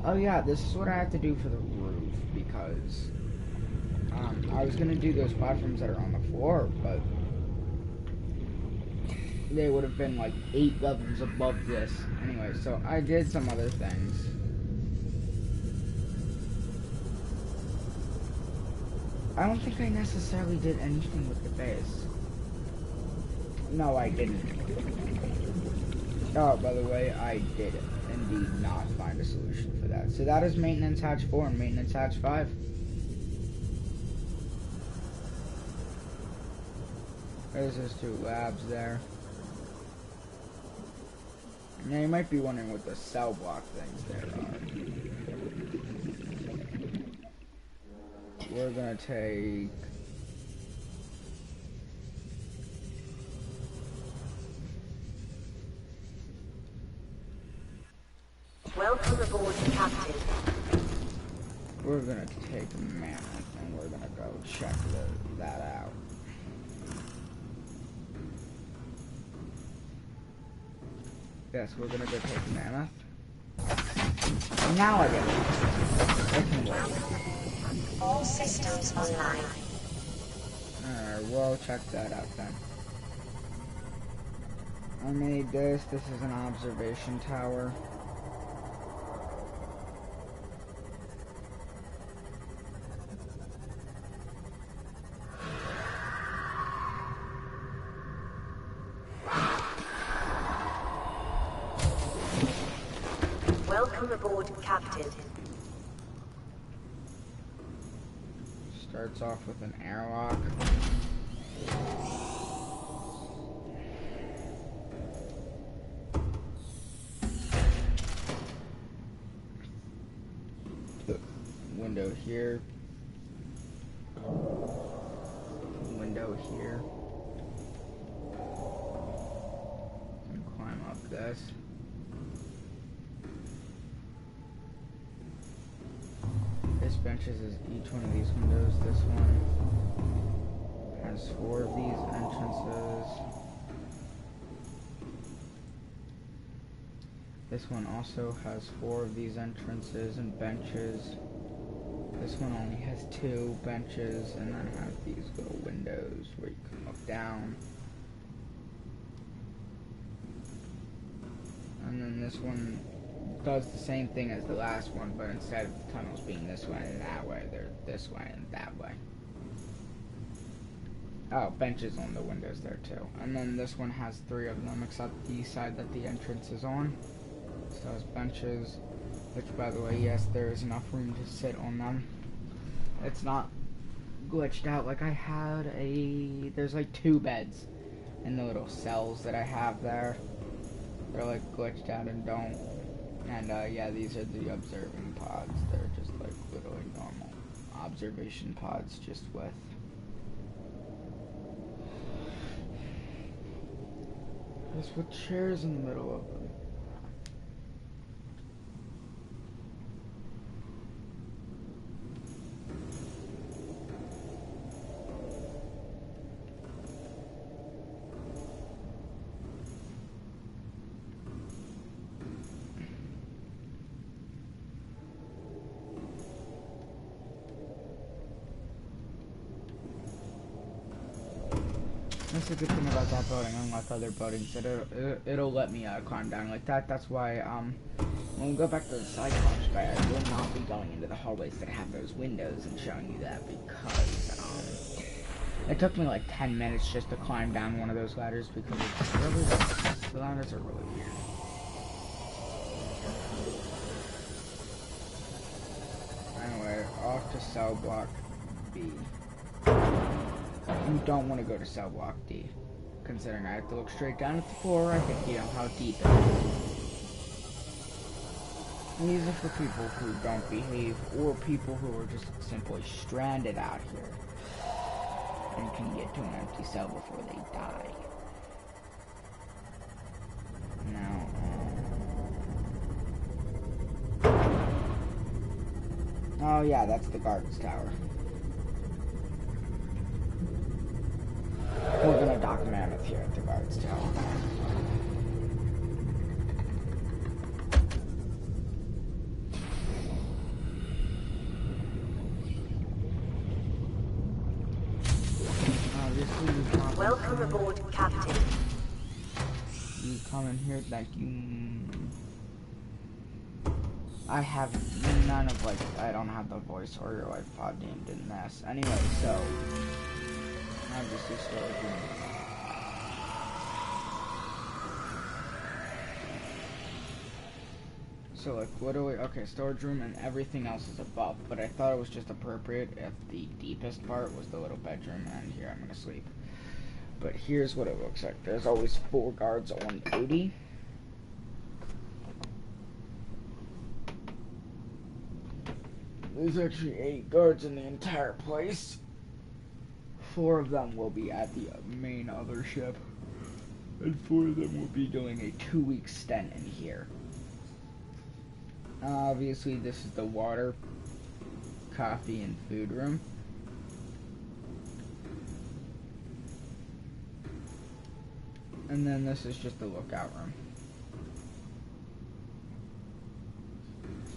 Oh yeah, this is what I have to do for the roof, because I was gonna do those platforms that are on the floor, but they would have been like 8 levels above this. Anyway, so I did some other things. I don't think I necessarily did anything with the base. No, I didn't. Oh, by the way, I did indeed not find a solution for that. So that is maintenance hatch 4 and maintenance hatch 5. There's those 2 labs there. Now you might be wondering what the cell block things there are. We're gonna take... Welcome aboard, Captain. We're gonna take Mammoth and we're gonna go check that out. Yes, we're gonna go take Mammoth. And now I get it. Can wait. All systems online. Alright, we'll check that out then. I made this. This is an observation tower. Welcome aboard, Captain. Starts off with an airlock. Window here. Window here. And climb up this. This benches is each one of these windows. This one has 4 of these entrances. This one also has 4 of these entrances and benches. This one only has 2 benches and then has these little windows where you can look down. And then this one does the same thing as the last one, but instead of the tunnels being this way and that way, they're this way and that way. Oh, benches on the windows there too. And then this one has 3 of them, except the side that the entrance is on. So it's benches, which by the way, yes, there is enough room to sit on them. It's not glitched out like I had there's like 2 beds in the little cells that I have there. They're like glitched out and don't. And yeah, these are the observing pods. They're just like literally normal observation pods, just with chairs in the middle of them. That's a good thing about that building, unlike other buildings, that it'll let me climb down like that. That's why when we go back to the Cyclops bay, I will not be going into the hallways that have those windows and showing you that, because it took me like 10 minutes just to climb down one of those ladders, because it's really, the ladders are really weird. Anyway, off to cell block B. You don't want to go to cell block D, considering I have to look straight down at the floor. I think you know how deep it is. These are for people who don't behave, or people who are just simply stranded out here and can get to an empty cell before they die. Now, oh yeah, that's the guards tower. We're gonna dock Mammoth here at the guards tower. obviously you come Welcome aboard, Captain. You come in here, thank you. I have none of, like, I don't have the voice or your life pod named in this. Anyway, so, obviously storage room. So, like, literally, okay, storage room and everything else is above, but I thought it was just appropriate if the deepest part was the little bedroom, and here I'm gonna sleep. But here's what it looks like. There's always 4 guards on duty. There's actually 8 guards in the entire place. 4 of them will be at the main other ship, and 4 of them will be doing a 2-week stint in here. Obviously, this is the water, coffee, and food room. And then this is just the lookout room,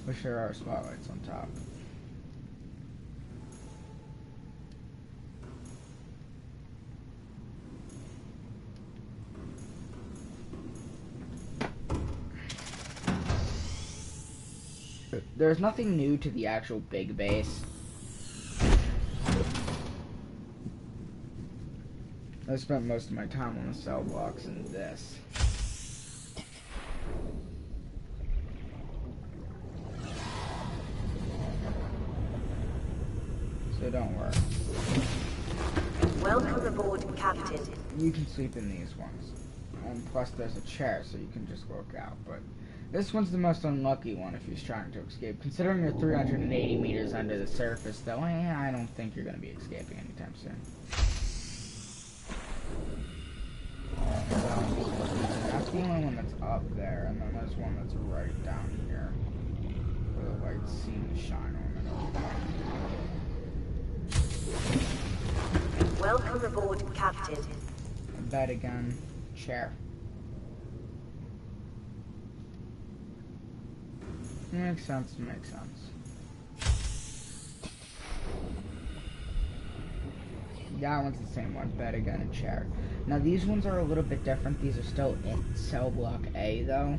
which there are spotlights on top. There's nothing new to the actual big base. I spent most of my time on the cell blocks and this. So don't worry. Welcome aboard, Captain. You can sleep in these ones. And plus there's a chair so you can just look out. But this one's the most unlucky one if he's trying to escape. Considering you're 380 meters under the surface though, I don't think you're going to be escaping anytime soon. That's the only one that's up there, and then there's one that's right down here, where the lights seem to shine on it. Welcome aboard, Captain. Bed again, chair. Makes sense, makes sense. That one's the same one, bed again, and chair. Now these ones are a little bit different. These are still in cell block A though.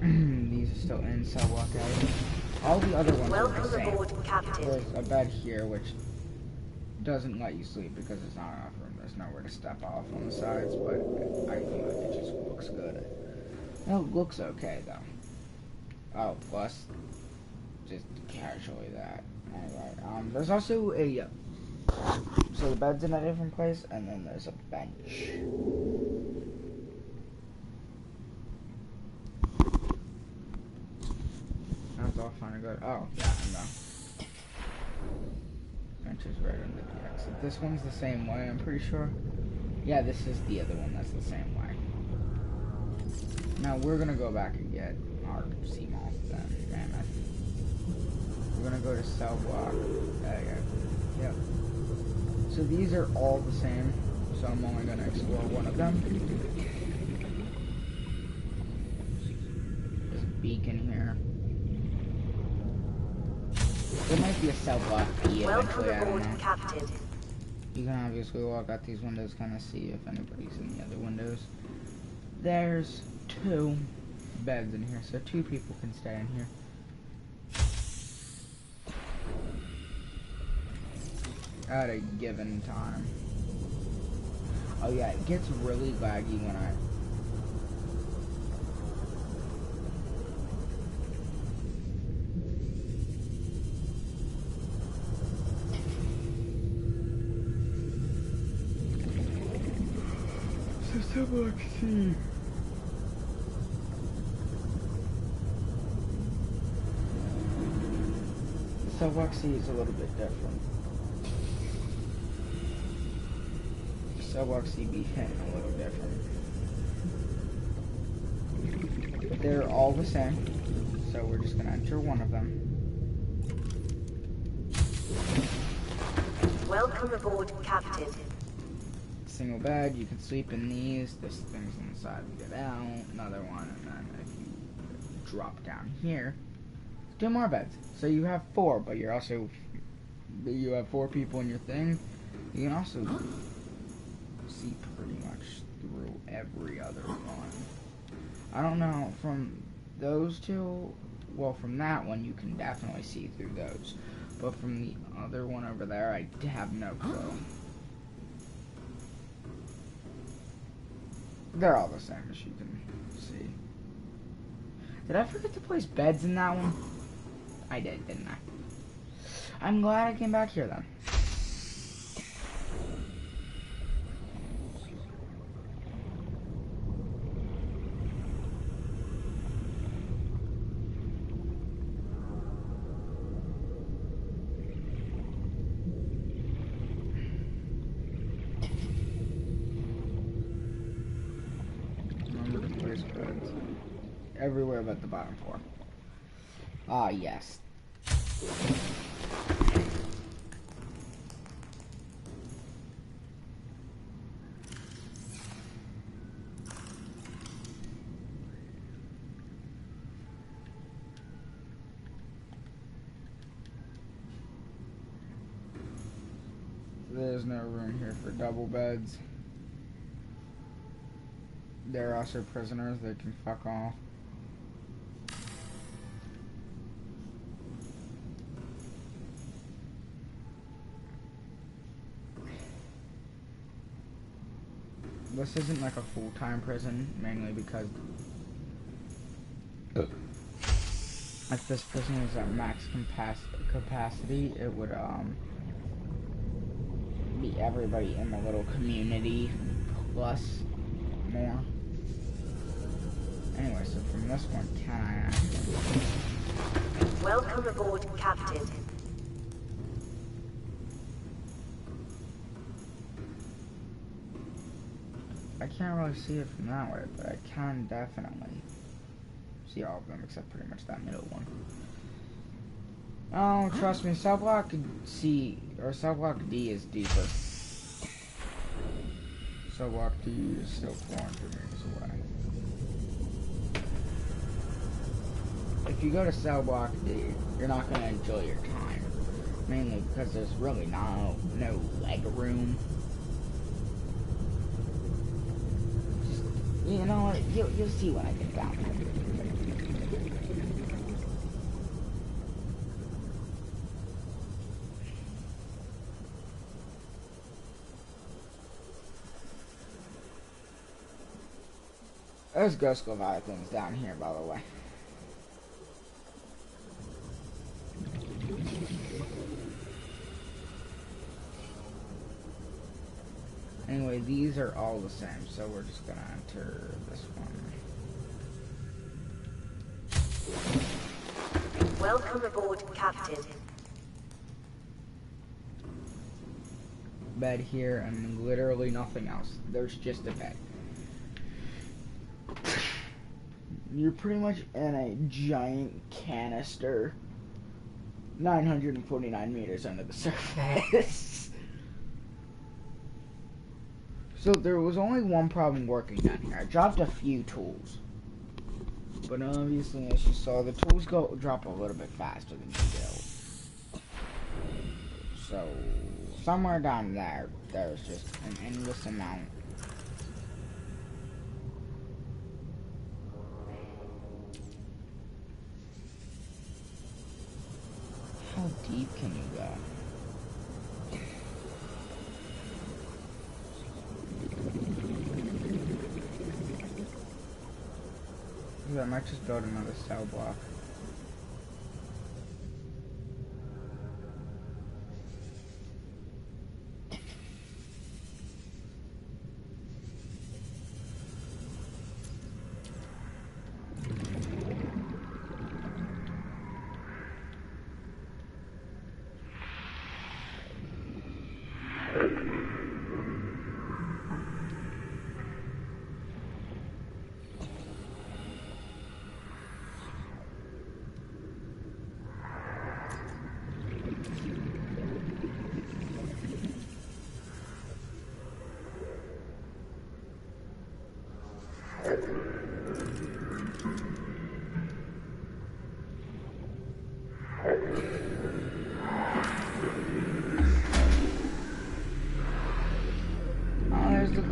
These are still in cell block A. All the other ones are the same. Aboard, Captain. There's a bed here which doesn't let you sleep because there's not enough room. There's nowhere to step off on the sides, but I feel like it just looks good. It looks okay though. Oh, plus just casually that. Anyway, there's also a so the bed's in a different place, and then there's a bench. That's all fine and good. Oh, yeah, no. Bench is right under the exit. This one's the same way, I'm pretty sure. Yeah, this is the other one that's the same way. Now we're gonna go back and get our sea moth then, mammoth. We're gonna go to cell block. Yep. So these are all the same, so I'm only gonna explore one of them. There's a beacon here. There might be a cell block B eventually, I don't know. Captain. You can obviously walk out these windows, kind of see if anybody's in the other windows. There's 2 beds in here, so 2 people can stay in here. At a given time. Oh yeah, it gets really laggy when I... So block C. Cell block C is a little bit different. Cell block C be a little different. But they're all the same, so we're just gonna enter one of them. Welcome aboard, Captain. Single bed, you can sleep in these. This thing's on the side, we get out. Another one, and then if you drop down here, 2 more beds. So you have 4, but you're also you have 4 people in your thing. You can also see pretty much through every other one. I don't know, from those two, well, from that one you can definitely see through those. But from the other one over there, I have no clue. They're all the same as you can see. Did I forget to place beds in that one? I did, didn't I? I'm glad I came back here then. Remember to place beds everywhere but the bottom 4. Ah, yes. There's no room here for double beds. They're also prisoners, they can fuck off. This isn't like a full-time prison, mainly because if this prison was at max capacity, it would be everybody in the little community plus more. Anyway, so from this one, can I actually... Welcome aboard, Captain. I can't really see it from that way, but I can definitely see all of them except pretty much that middle one. Oh, trust me, cell block C or cell block D is deeper. Cell block D is still 400 meters away. If you go to cell block D, you're not going to enjoy your time, mainly because there's really no leg room. You know what? You'll see when I get down there. There's ghost leviathans down here, by the way. Anyway, these are all the same, so we're just gonna enter this one. Welcome aboard, Captain. Bed here and literally nothing else. There's just a bed. You're pretty much in a giant canister 949 meters under the surface. So there was only one problem working down here. I dropped a few tools. But obviously, as you saw, the tools drop a little bit faster than you do. So, somewhere down there, there's just an endless amount. How deep can you go? I might just build another cell block.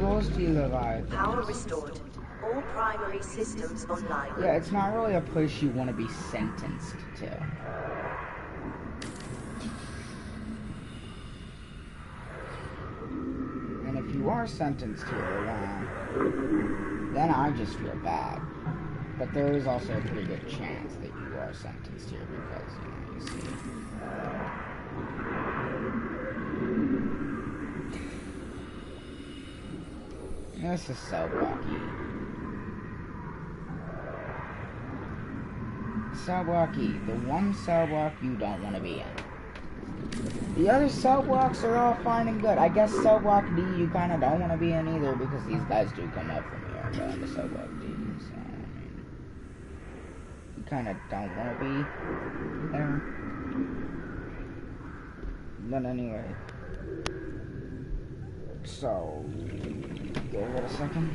goes to Leviathan. Power restored. All primary systems online. Yeah, it's not really a place you want to be sentenced to. And if you are sentenced here, then I just feel bad. But there is also a pretty good chance that you are sentenced here because, you see. This is so wacky. Cell block E, the one cell block you don't want to be in. The other cell blocks are all fine and good. I guess cell block D you kind of don't want to be in either because these guys do come up from here and go into cell block D. So, I mean, you kind of don't want to be there. But anyway. So, give it a second.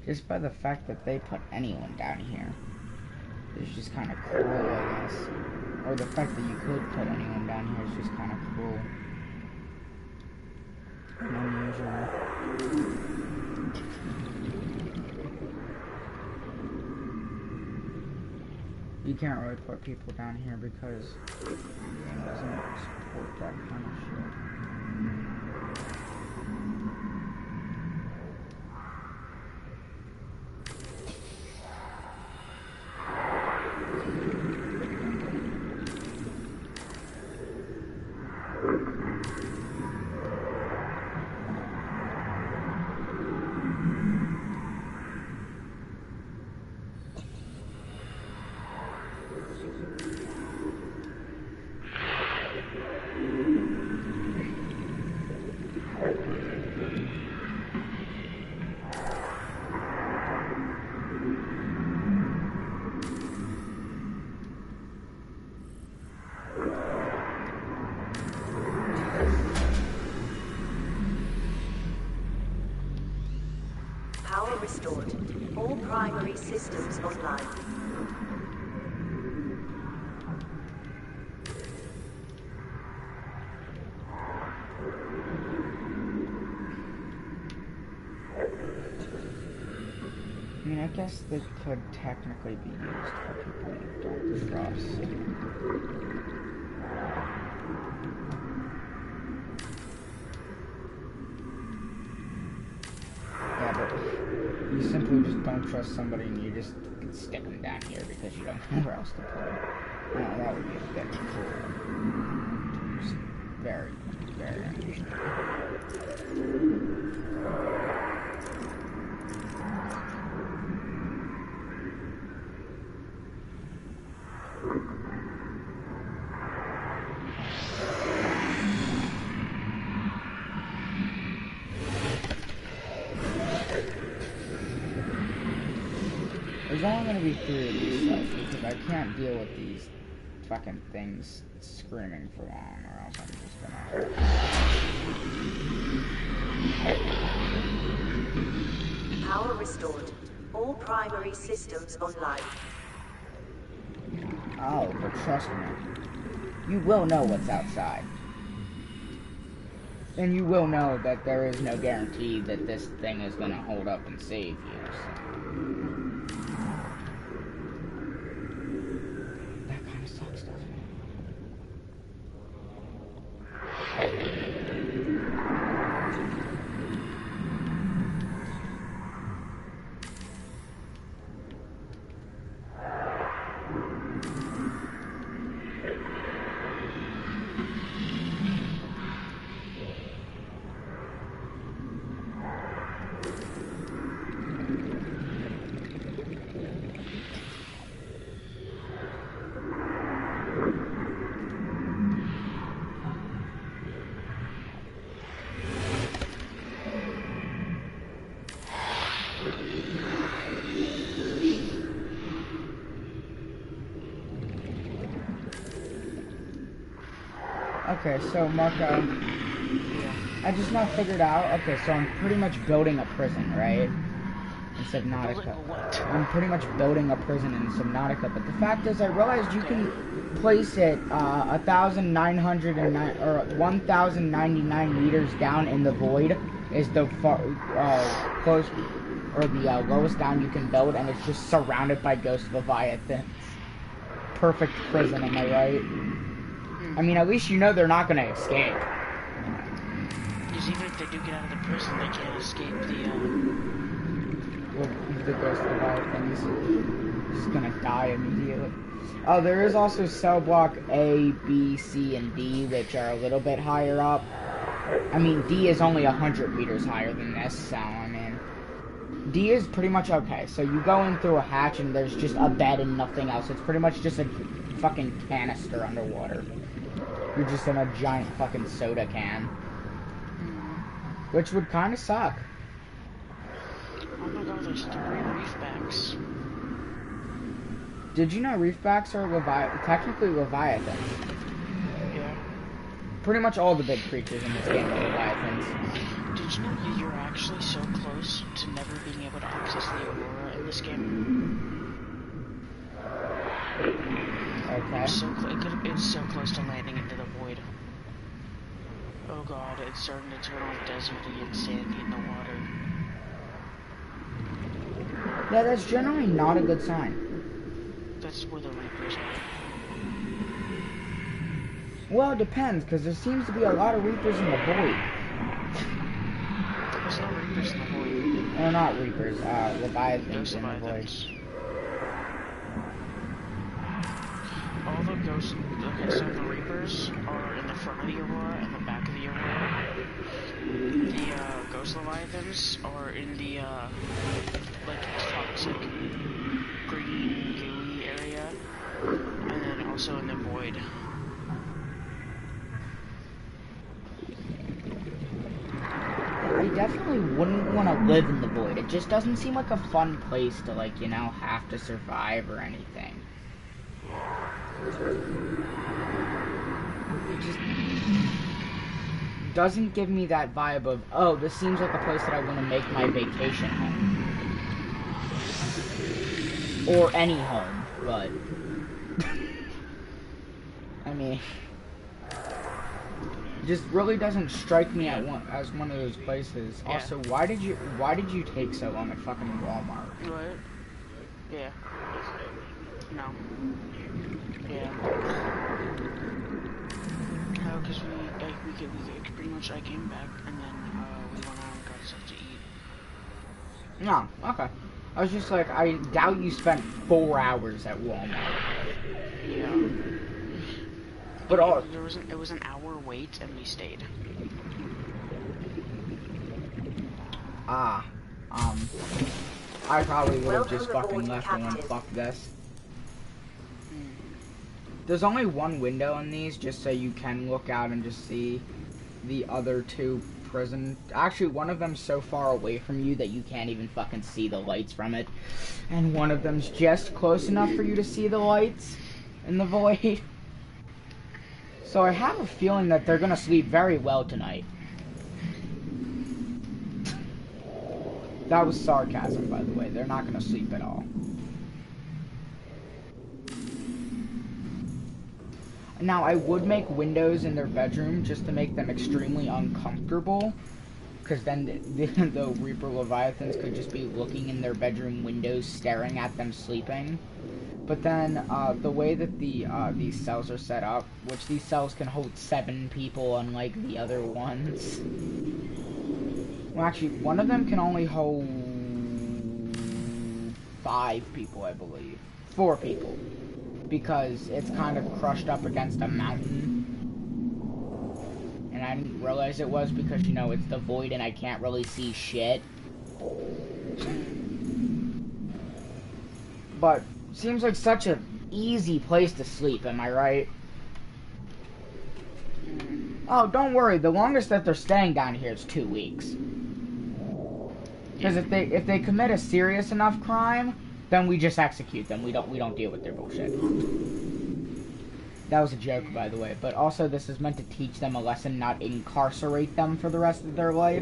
Just by the fact that they put anyone down here, it's just kind of cruel, I guess. Or the fact that you could put anyone down here is just kind of cruel and unusual. You can't really put people down here because the game doesn't support that kind of shit. Restored. All primary systems online. I mean, I guess they could technically be used for people who don't trust. You simply just don't trust somebody and you just stick them down here because you don't know where else to put them. That would be a bit cruel. Just very, very unusual. There's only going to be 3 of these cells because I can't deal with these fucking things screaming for long or else I'm just gonna... Power restored. All primary systems online. Oh, but trust me. You will know what's outside. And you will know that there is no guarantee that this thing is going to hold up and save you. So. That kind of sucks, doesn't it? Okay, so Marco, I just now figured out. Okay, so I'm pretty much building a prison, right? In Subnautica. What? I'm pretty much building a prison in Subnautica, but the fact is, I realized you can place it 1,909 or 1,099 meters down in the void is the far close or the lowest down you can build, and it's just surrounded by ghost leviathans. Perfect prison, am I right? I mean, at least you know they're not gonna escape. Because even if they do get out of the prison, they can't escape The ghost leviathan is just gonna die immediately. Oh, there is also cell block A, B, C, and D, which are a little bit higher up. I mean, D is only 100 meters higher than this, so, I mean... D is pretty much okay. So you go in through a hatch and there's just a bed and nothing else. It's pretty much just a fucking canister underwater. You're just in a giant fucking soda can. Which would kind of suck. Oh my god, there's 3 reefbacks. Did you know reefbacks are technically leviathans? Yeah. Pretty much all the big creatures in this game are leviathans. Did you know you're actually so close to never being able to access the Aurora in this game? Okay. It's so close to landing into the void. Oh god, it's starting to turn off deserty and sandy in the water. Yeah, that's generally not a good sign. That's where the Reapers are. Well, it depends, because there seems to be a lot of Reapers in the void. There's no Reapers in the void. Or not Reapers, Leviathans Ghost in the void. Leviathans. All the ghosts... Okay, so the Reapers are in the front of the Aurora and the back of the Aurora. The, Ghost Leviathans are in the, like, toxic green, gooey area. And then also in the void. I definitely wouldn't want to live in the void. It just doesn't seem like a fun place to, like, you know, have to survive or anything. It just doesn't give me that vibe of, oh, this seems like a place that I want to make my vacation home. Or any home, but... I mean... just really doesn't strike me as one of those places. Yeah. Also, why did you take so long at fucking Walmart? What? Yeah. No. Yeah. No, because we pretty much, I came back and then we went out and got stuff to eat. No, okay. I was just like, I doubt you spent 4 hours at Walmart. Yeah. But it was an hour wait and we stayed. I probably would have just fucking left and went, fuck this. There's only one window in these, just so you can look out and just see the other two prison. Actually, one of them's so far away from you that you can't even fucking see the lights from it. And one of them's just close enough for you to see the lights in the void. So I have a feeling that they're gonna sleep very well tonight. That was sarcasm, by the way. They're not gonna sleep at all. Now, I would make windows in their bedroom just to make them extremely uncomfortable. Because then the Reaper Leviathans could just be looking in their bedroom windows, staring at them sleeping. But then, the way that these cells are set up, which these cells can hold 7 people unlike the other ones. Well, actually, one of them can only hold 5 people, I believe. 4 people. Because it's kind of crushed up against a mountain. And I didn't realize it was because, you know, it's the void and I can't really see shit. But, seems like such an easy place to sleep, am I right? Oh, don't worry, the longest that they're staying down here is 2 weeks. Because if they commit a serious enough crime, then we just execute them. We don't deal with their bullshit. That was a joke, by the way. But also, this is meant to teach them a lesson, not incarcerate them for the rest of their life.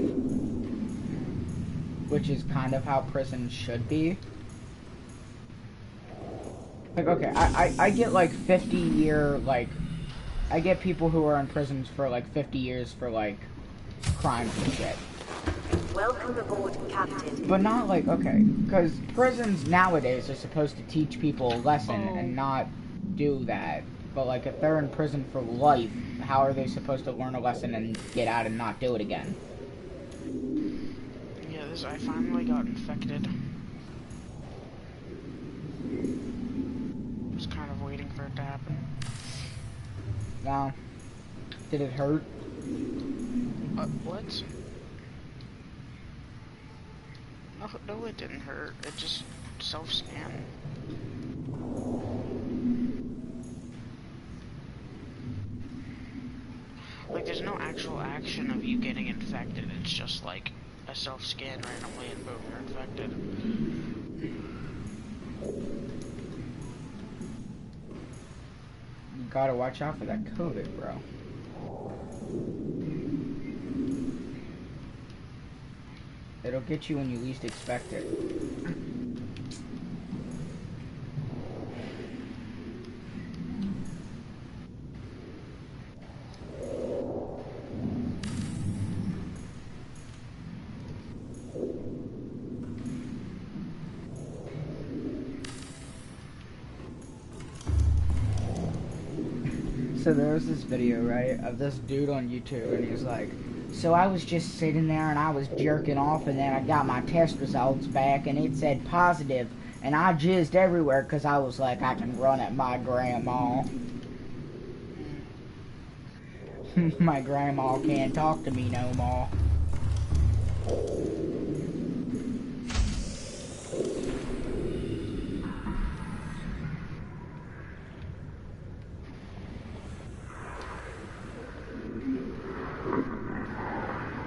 Which is kind of how prisons should be. Like, okay, I get, like, 50-year, like... I get people who are in prisons for, like, 50 years for, like, crimes and shit. Welcome aboard, Captain. But not, like, okay, because prisons nowadays are supposed to teach people a lesson and not do that. But, like, if they're in prison for life, how are they supposed to learn a lesson and get out and not do it again? Yeah, I finally got infected. Just kind of waiting for it to happen. Wow. Did it hurt? What? No, it didn't hurt. It just self-scanned. Like, there's no actual action of you getting infected. It's just like a self-scan randomly and boom, you're infected. You gotta watch out for that COVID, bro. It'll get you when you least expect it. So there was this video, right, of this dude on YouTube, and he was like, so I was just sitting there and I was jerking off, and then I got my test results back and it said positive, and I jizzed everywhere because I was like, I can run at my grandma. My grandma can't talk to me no more.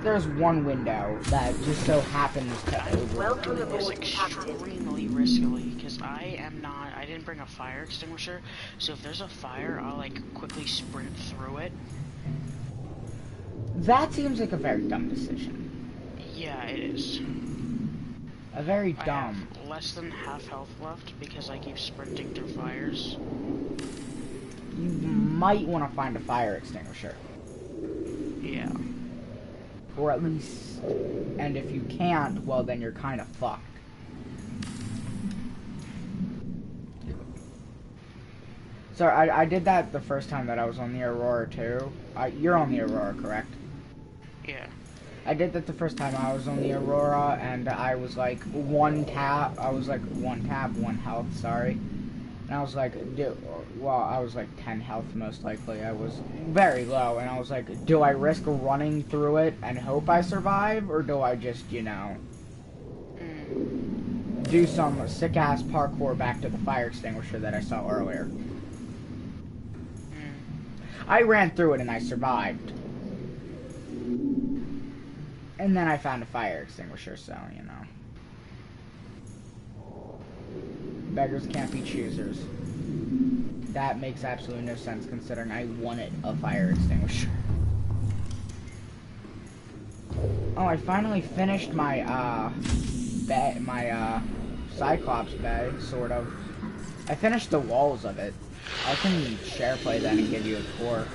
There's one window that just so happens to open. Welcome Doing this aboard, Captain. extremely riskily, because I didn't bring a fire extinguisher, so if there's a fire, I'll like quickly sprint through it. That seems like a very dumb decision. Yeah, it is. A very I dumb. have less than half health left because I keep sprinting through fires. You might want to find a fire extinguisher. Yeah. Or at least, and if you can't, well then you're kind of fucked. So I did that the first time that I was on the Aurora too. You're on the Aurora, correct? Yeah. I did that the first time I was on the Aurora, and I was like one tap, one health, sorry. And I was like, I was like 10 health most likely. I was very low, and I was like, do I risk running through it and hope I survive, or do I just, you know, do some sick-ass parkour back to the fire extinguisher that I saw earlier? I ran through it and I survived. And then I found a fire extinguisher, so, you know. Beggars can't be choosers. That makes absolutely no sense considering I wanted a fire extinguisher. Oh, I finally finished my, Cyclops bay, sort of. I finished the walls of it. I can share play that and give you a tour.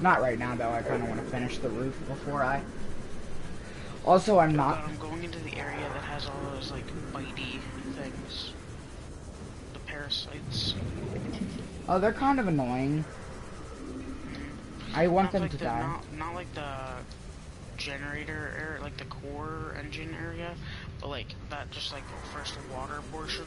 Not right now, though. I kind of want to finish the roof before I... Also, I'm not... I'm going into the area that has all those, like, bitey things. The parasites. Oh, they're kind of annoying. I want them like to die. Not like the generator area, like the core engine area, but like that, just like the first water portion.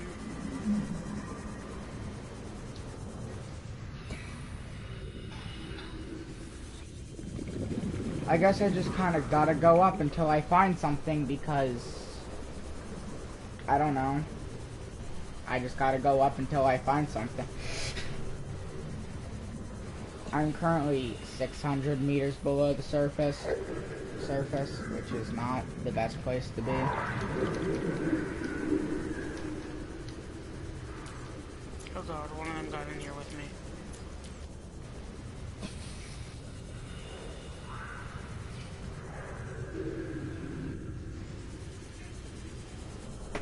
I guess I just kind of gotta go up until I find something because... I don't know. I just gotta go up until I find something. I'm currently 600 meters below the surface, which is not the best place to be. god, one of them got in here with me.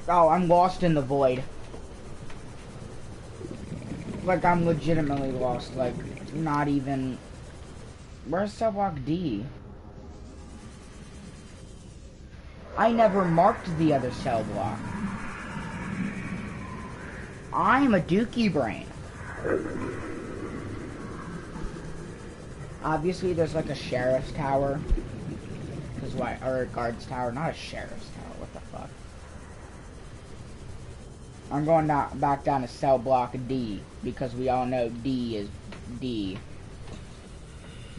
Oh, I'm lost in the void. Like, I'm legitimately lost. Like, not even... Where's cell block D? I never marked the other cell block. I'm a dookie brain. Obviously, there's like a sheriff's tower. Cause why? Or a guard's tower, not a sheriff's tower. What the fuck? I'm going back down to cell block D because we all know D is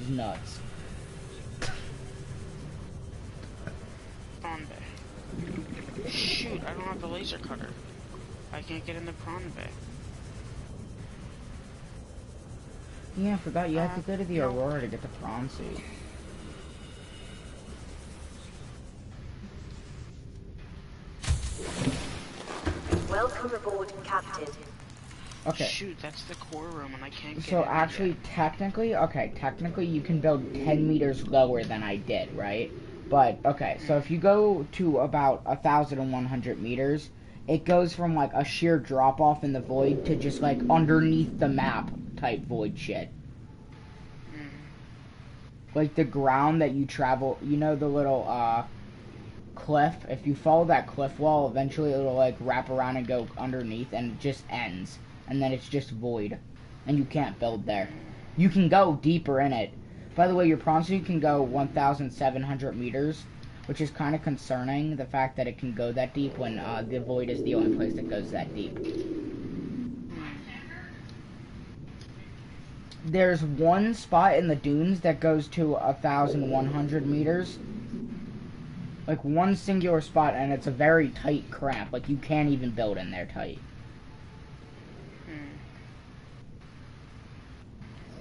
nuts. Prawn bay. Shoot, I don't have the laser cutter. I can't get in the prawn bay. Yeah, I forgot you have to go to the Aurora to get the prawn suit. Welcome aboard, Captain. Okay. Shoot, that's the core room and I can't get So in actually, yet. technically you can build 10 meters lower than I did, right? But, okay, so if you go to about 1,100 meters, it goes from, like, a sheer drop-off in the void to just, like, underneath the map type void shit. Like, the ground that you travel, you know the little, cliff? If you follow that cliff wall, eventually it'll, like, wrap around and go underneath, and it just ends. And then it's just void. And you can't build there. You can go deeper in it. By the way, your prawn suit can go 1,700 meters, which is kind of concerning, the fact that it can go that deep when the void is the only place that goes that deep. There's one spot in the dunes that goes to 1,100 meters. Like, one singular spot, and it's a very tight cramp. Like, you can't even build in there tight.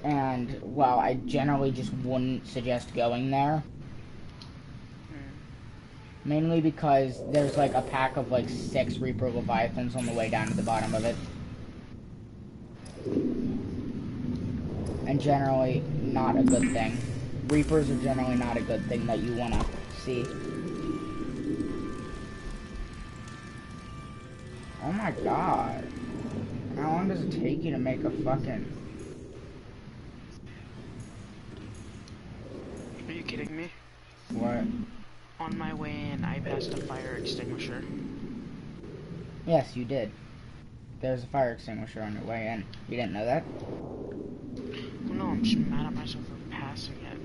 And, well, I generally just wouldn't suggest going there. Mainly because there's, like, a pack of, like, 6 Reaper Leviathans on the way down to the bottom of it. And generally, not a good thing. Reapers are generally not a good thing that you want to see. Oh my god. How long does it take you to make a fucking... Are you kidding me? What? On my way in, I passed a fire extinguisher. Yes, you did. There's a fire extinguisher on your way in. You didn't know that? Well, no, I'm just mad at myself for passing it.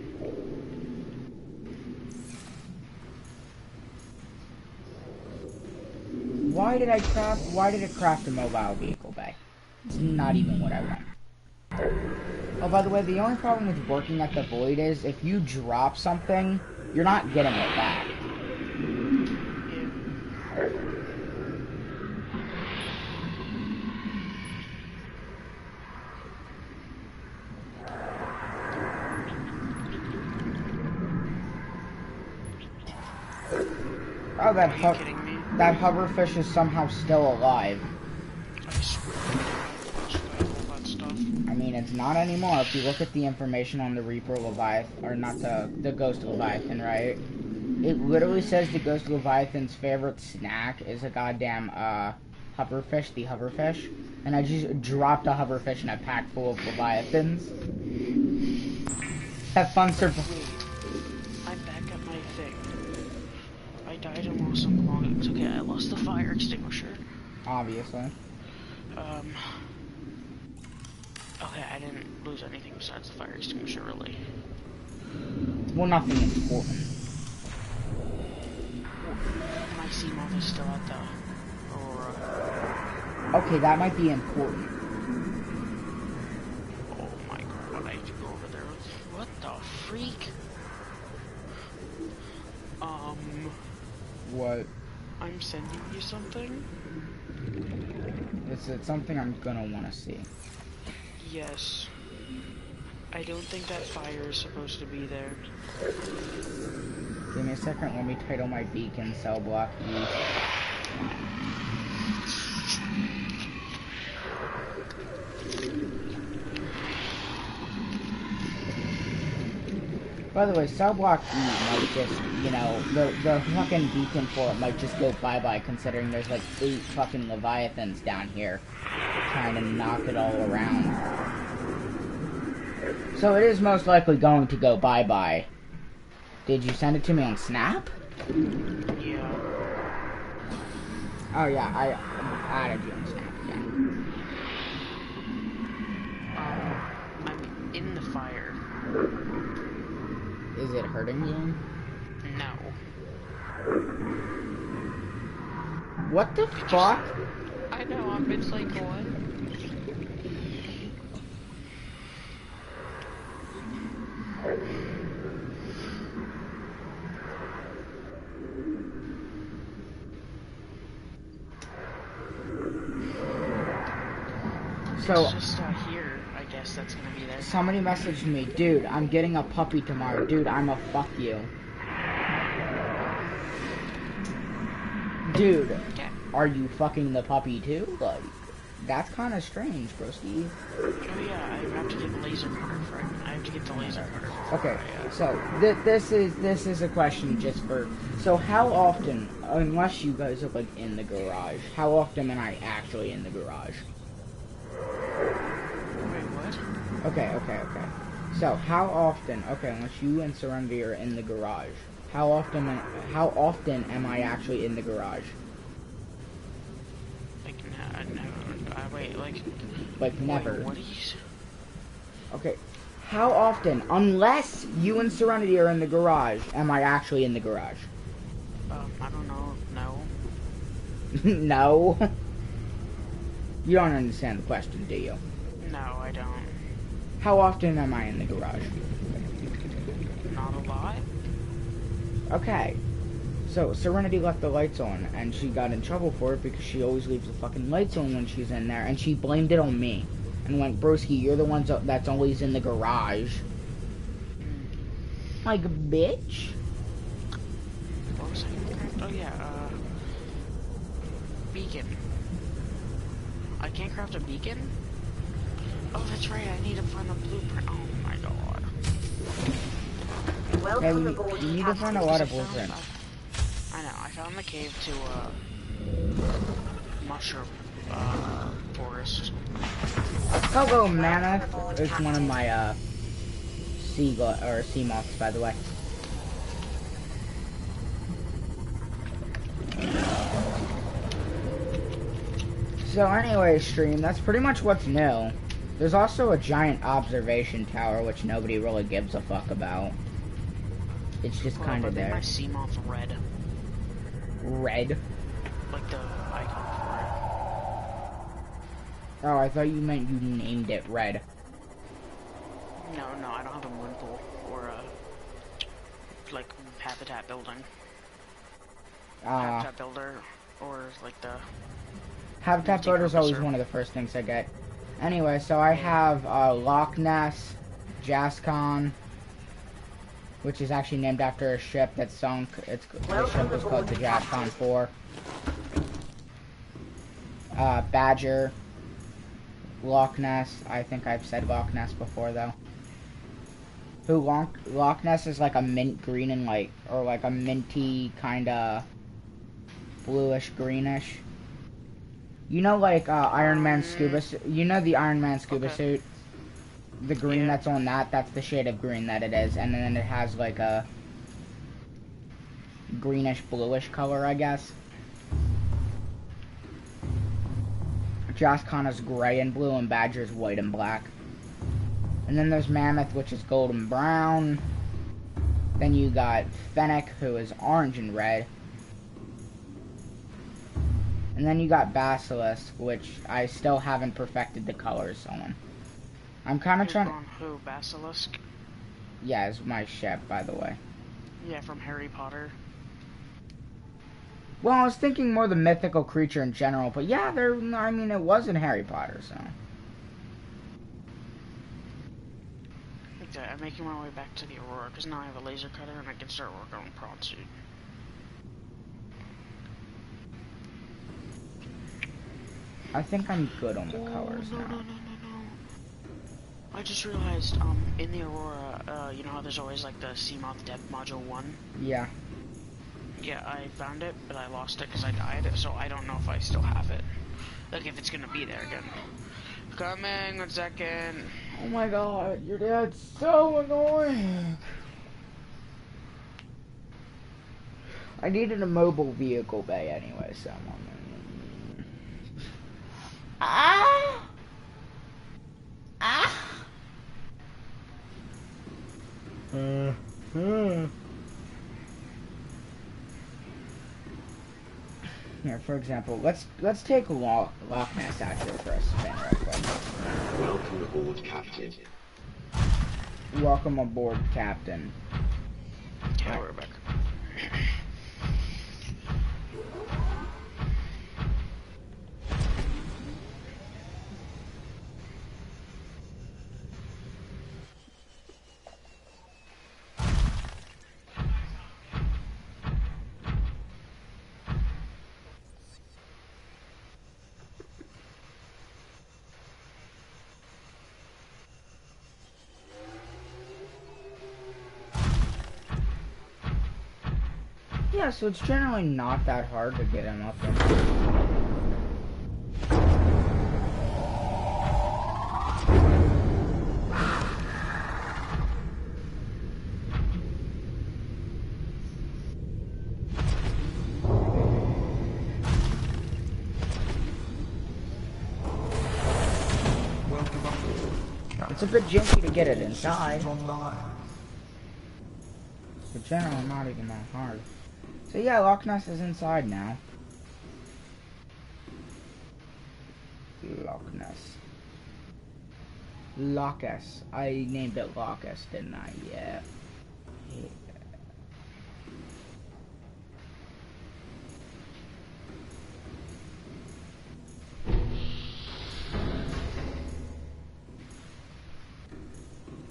Why did it craft a mobile vehicle bay? It's not even what I want. Oh, by the way, the only problem with working at the Void is if you drop something, you're not getting it back. Oh, that hoverfish is somehow still alive. I swear. All that stuff. I mean, it's not anymore. If you look at the information on the Reaper Leviathan, or not the Ghost Leviathan, right? It literally says the Ghost Leviathan's favorite snack is a goddamn, hoverfish, the hoverfish. And I just dropped a hoverfish in a pack full of Leviathans. Have fun surviving. I'm back at my thing. I died and lost some belongings. Okay, I lost the fire extinguisher. Obviously. Okay, I didn't lose anything besides the fire extinguisher, really. Well, nothing important. My C-Moth is still at the Aurora. Okay, that might be important. Oh my god, I have to go over there. What the freak? What? I'm sending you something? Is it something I'm gonna want to see? Yes. I don't think that fire is supposed to be there. Give me a second, let me title my beacon cell block E. By the way, cell block E might just, you know, the fucking beacon for it might just go bye-bye, considering there's like 8 fucking Leviathans down here trying to knock it all around. So it is most likely going to go bye-bye. Did you send it to me on Snap? Yeah. Oh yeah, I added you on Snap, yeah. I'm in the fire. Is it hurting you? No. What the fuck? I know, it's like, what? So, it's just here, I guess that's gonna be there. somebody messaged me, dude, I'm getting a puppy tomorrow. Dude, I'ma fuck you. Dude, Okay. are you fucking the puppy too? Like, that's kind of strange, broski. Oh yeah, I have to get the laser cutter for it. I have to get the laser cutter. Okay, so this is a question just for. So how often, unless you guys are like in the garage, how often am I actually in the garage? Wait, what? Okay. So how often? Okay, unless you and Serenity are in the garage, how often am I actually in the garage? Like, never. Wait, Like never. Wait, what are you? Okay. How often, unless you and Serenity are in the garage, am I actually in the garage? I don't know. No. No. You don't understand the question, do you? No, I don't. How often am I in the garage? Not a lot. Okay. So, Serenity left the lights on, and she got in trouble for it because she always leaves the fucking lights on when she's in there, and she blamed it on me. And went, broski, you're the one that's always in the garage. Like, bitch. What was I? Oh yeah, beacon. I can't craft a beacon? Oh, that's right, I need to find a blueprint. Oh my god. Hey, Welcome aboard. you need to find a lot of blueprints. I know, I found the cave to, mushroom, forest. Hello, Mammoth. It's one of my, sea moths, by the way. So anyway, stream, that's pretty much what's new. There's also a giant observation tower, which nobody really gives a fuck about. It's just kind of there. My sea moth red. Red? Like the icon Oh, I thought you meant you named it Red. for it. No, I don't have a moon pool or a, like, habitat building. Habitat builder, or like the... Habitat builder is always one of the first things I get. Anyway, so I have Loch Ness, Jascon, which is actually named after a ship that sunk. The ship was called the Jascon 4. Badger, Loch Ness. I think I've said Loch Ness before though. Loch Ness is like a mint green and like, or like a minty kind of bluish greenish. You know, like Iron Man scuba. You know the Iron Man scuba suit. The green that's on that. That's the shade of green that it is, and then it has like a greenish bluish color, I guess. Jascon is gray and blue, and Badger is white and black. And then there's Mammoth, which is golden brown. Then you got Fennec, who is orange and red. And then you got Basilisk, which I still haven't perfected the colors on. I'm kind of trying. Who? Basilisk? Yeah, it's my ship, by the way. Yeah, from Harry Potter. Well, I was thinking more the mythical creature in general, but yeah, I mean, it was in Harry Potter, so. Okay, I'm making my way back to the Aurora, because now I have a laser cutter and I can start working on prawn suit. I think I'm good on the colors now. No. I just realized, in the Aurora, you know how there's always like the Seamoth Depth Module 1? Yeah. Yeah, I found it, but I lost it because I died, so I don't know if I still have it. Like, if it's gonna be there again. Coming, 1 second. Oh my god, your dad's so annoying. I needed a mobile vehicle bay anyway, so I'm on there. Ah! Ah! Here, for example, let's take Loch Ness out here for a spin real quick. Welcome aboard, Captain. Welcome aboard, Captain. Yeah, we're back. Yeah, so it's generally not that hard to get him up there. It's a bit janky to get it inside. But generally not even that hard. So yeah, Loch Ness is inside now. Loch Ness. Locus. I named it Locus, didn't I? Yeah.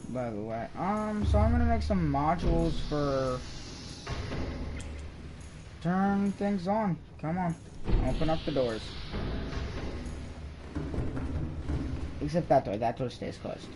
By the way, so I'm gonna make some modules for turn things on. Come on, open up the doors. Except that door stays closed.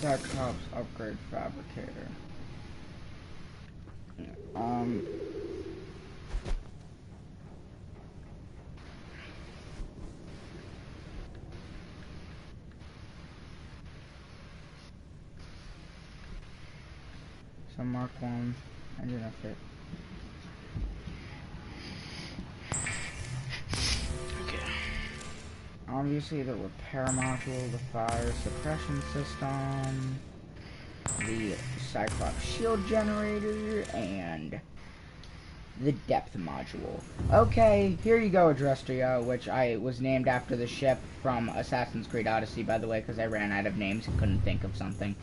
Cyclops upgrade fabricator. So Mark 1 engine fit. Okay. Obviously the repair module, the fire suppression system, the Cyclops shield generator, and the depth module. Okay, here you go, Adrestria, which I was named after the ship from Assassin's Creed Odyssey, by the way, because I ran out of names and couldn't think of something.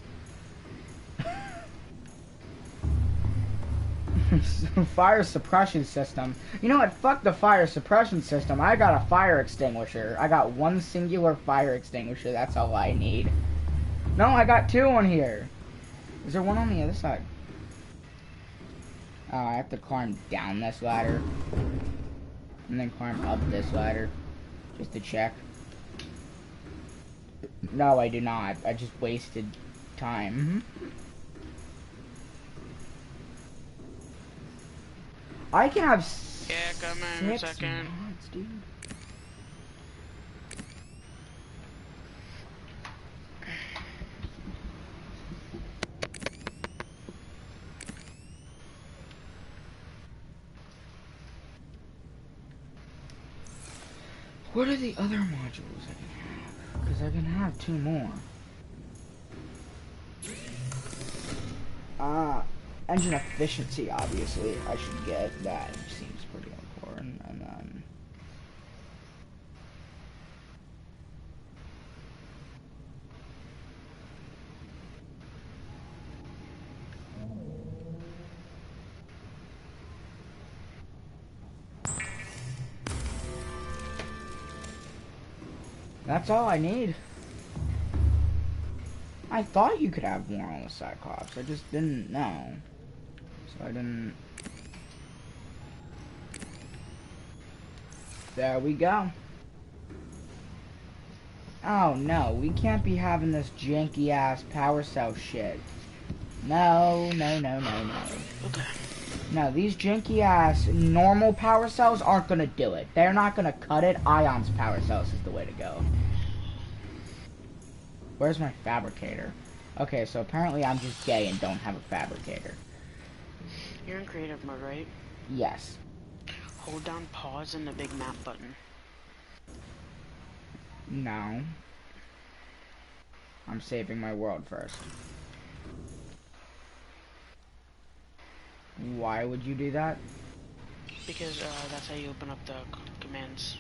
Fire suppression system. You know what? Fuck the fire suppression system. I got a fire extinguisher. I got one singular fire extinguisher. That's all I need. No, I got two on here. Is there one on the other side? Oh, I have to climb down this ladder. And then climb up this ladder. Just to check. No, I do not. I just wasted time. I can have come in 6 a second. mods, dude. What are the other modules I can have? Because I can have 2 more. Engine efficiency, obviously, I should get. That seems pretty important. And then That's all I need. I thought you could have more on the Cyclops. I just didn't know. So I didn't... There we go. Oh no, we can't be having this janky ass power cell shit. No, no, no, no, no. Okay. No, these janky ass normal power cells aren't gonna do it. They're not gonna cut it. Ion's power cells is the way to go. Where's my fabricator? Okay, so apparently I'm just gay and don't have a fabricator. You're in creative mode, right? Yes. Hold down pause and the big map button. No. I'm saving my world first. Why would you do that? Because that's how you open up the commands.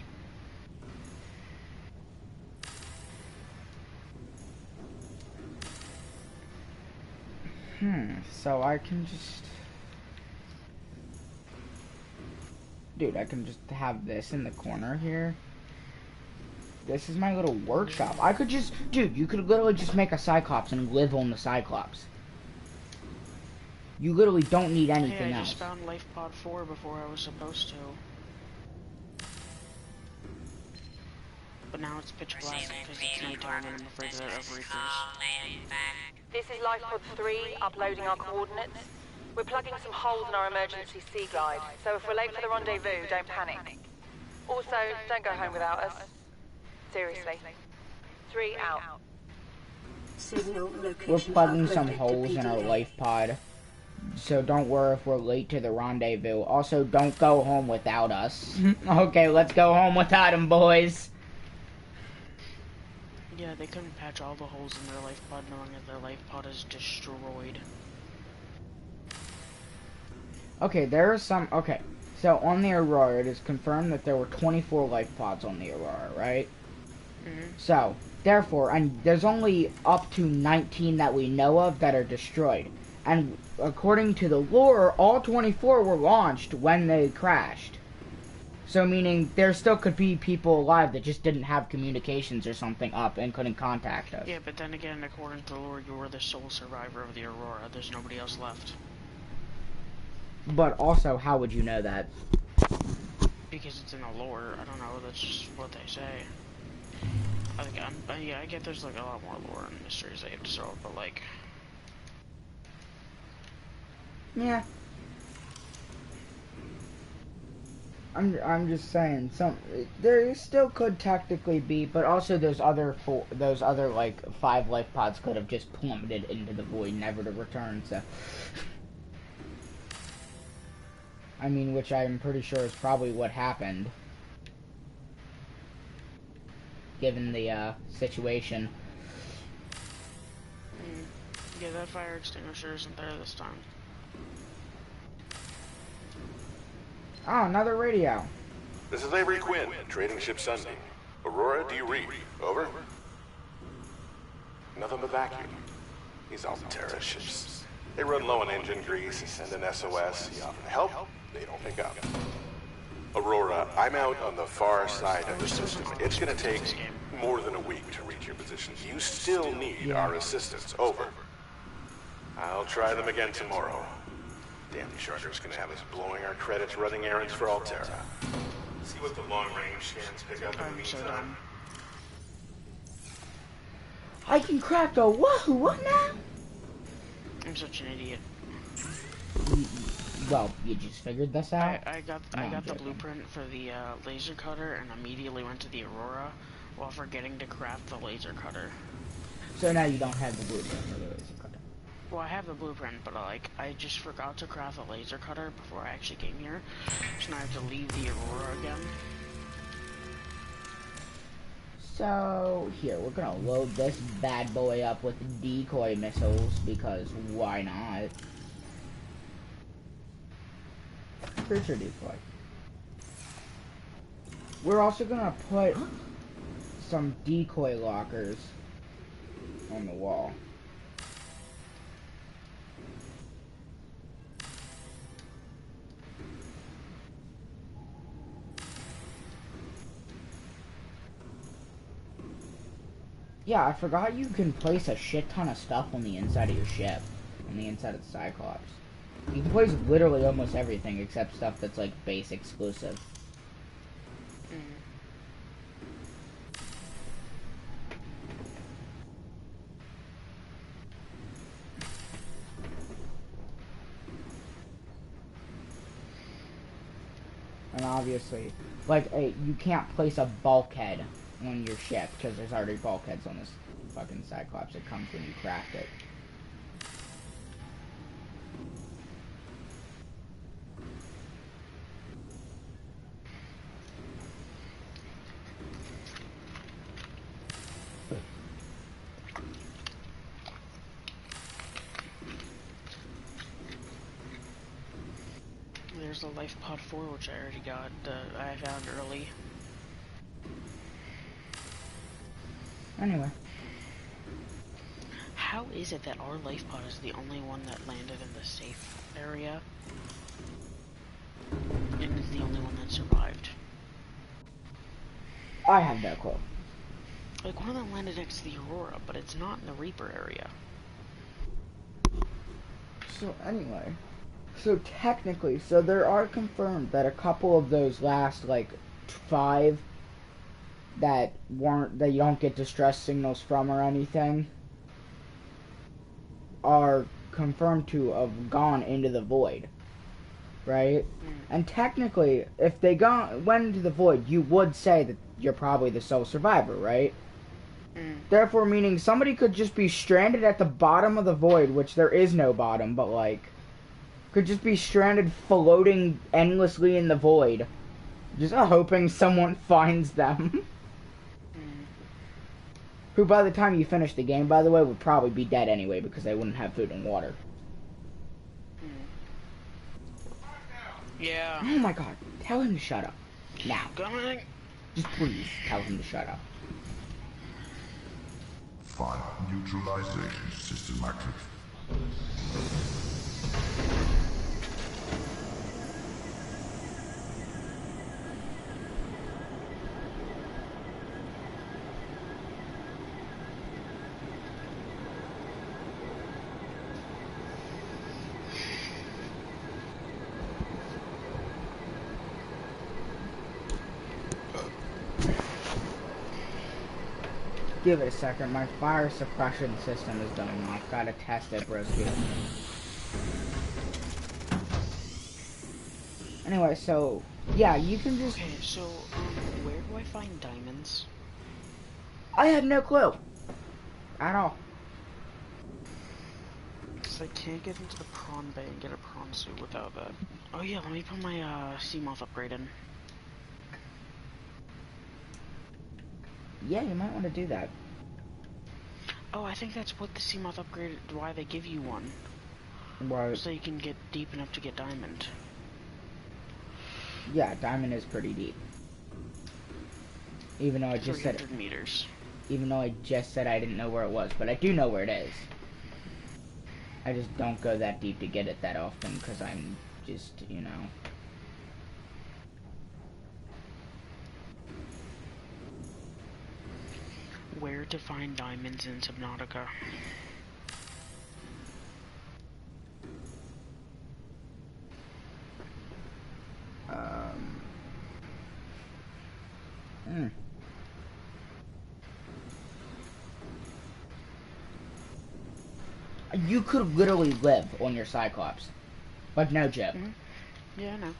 So I can just... Dude, I can just have this in the corner here. This is my little workshop. I could just... Dude, you could literally just make a Cyclops and live on the Cyclops. You literally don't need anything I else. just found Life Pod 4 before I was supposed to. But now it's pitch black because it's nighttime and I'm afraid that of reapers. This is Life Pod 3, uploading our coordinates. We're plugging some holes in our emergency sea glide, so if we're late for the rendezvous, don't panic. Also, don't go home without us. Seriously. 3 out. We're plugging some holes in our life pod. So don't worry if we're late to the rendezvous. Also, don't go home without us. Okay, let's go home without him, boys. Yeah, they couldn't patch all the holes in their life pod knowing that their life pod is destroyed. Okay, there are some... Okay, so on the Aurora, it is confirmed that there were 24 life pods on the Aurora, right? So, therefore, and there's only up to 19 that we know of that are destroyed. And according to the lore, all 24 were launched when they crashed. So meaning there still could be people alive that just didn't have communications or something up and couldn't contact us. Yeah, but then again, according to the lore, you were the sole survivor of the Aurora. There's nobody else left. But also, how would you know that? Because it's in the lore. I don't know, that's just what they say. I think yeah, I get there's like a lot more lore and mysteries they have to solve, but like... Yeah. I'm just saying, there still could technically be, but also those other like 5 life pods could have just plummeted into the void, never to return. So, I mean, which I'm pretty sure is probably what happened, given the situation. Yeah, that fire extinguisher isn't there this time. Oh, another radio. This is Avery Quinn, Trading Ship Sunday. Aurora, do you read? Over? Nothing but vacuum. These Alterra ships. They run low on engine grease, send an SOS, you offer help, they don't pick up. Aurora, I'm out on the far side of the system. It's gonna take more than a week to reach your position. You still need our assistance. Over. I'll try them again tomorrow. Damn charter's gonna have us blowing our credits running errands for Alterra. See what the long-range scans pick up in the I'm so meantime. done. I can crack a wahoo, what now? I'm such an idiot. Well, you just figured this out? I got the joking. blueprint for the laser cutter and immediately went to the Aurora while forgetting to craft the laser cutter. So now you don't have the blueprint for the laser cutter. Well, I have the blueprint, but like I just forgot to craft a laser cutter before I actually came here, so now I have to leave the Aurora again. So, here, we're gonna load this bad boy up with decoy missiles, because why not? Creature decoy. We're also gonna put some decoy lockers on the wall. Yeah, I forgot you can place a shit ton of stuff on the inside of your ship. On the inside of the Cyclops. You can place literally almost everything except stuff that's like base exclusive. And obviously, like, you can't place a bulkhead on your ship because there's already bulkheads on this fucking Cyclops. It comes when you craft it. There's the life pod 4, which I already got. I found early. Anyway. How is it that our life pod is the only one that landed in the safe area? And is the only one that survived? I have no clue. Like, one of them landed next to the Aurora, but it's not in the Reaper area. So anyway. So technically, so there are confirmed that a couple of those last, like, 5 that you don't get distress signals from or anything are confirmed to have gone into the void, right? And technically, if they went into the void, you would say that you're probably the sole survivor, right? Therefore, meaning somebody could just be stranded at the bottom of the void, which there is no bottom, but like, could just be stranded floating endlessly in the void, just hoping someone finds them. Who, by the time you finish the game, by the way, would probably be dead anyway because they wouldn't have food and water. Yeah. Oh my god, tell him to shut up. Now. Coming. Just please tell him to shut up. Fine. Neutralization system active. Give it a second, my fire suppression system is going off. Gotta test it, broski. Anyway, so, yeah, you can just... Okay, so, where do I find diamonds? I have no clue. At all. Because I can't get into the prawn bay and get a prawn suit without that. Oh yeah, let me put my, Seamoth upgrade in. Yeah, you might want to do that. Oh, I think that's what the Seamoth upgrade, why they give you one. Right. So you can get deep enough to get diamond. Yeah, diamond is pretty deep. Even though I just said... 300 meters. Even though I just said I didn't know where it was, but I do know where it is. I just don't go that deep to get it that often, because I'm just, you know... Where to find diamonds in Subnautica? You could literally live on your Cyclops. Like, no joke. Yeah, I know.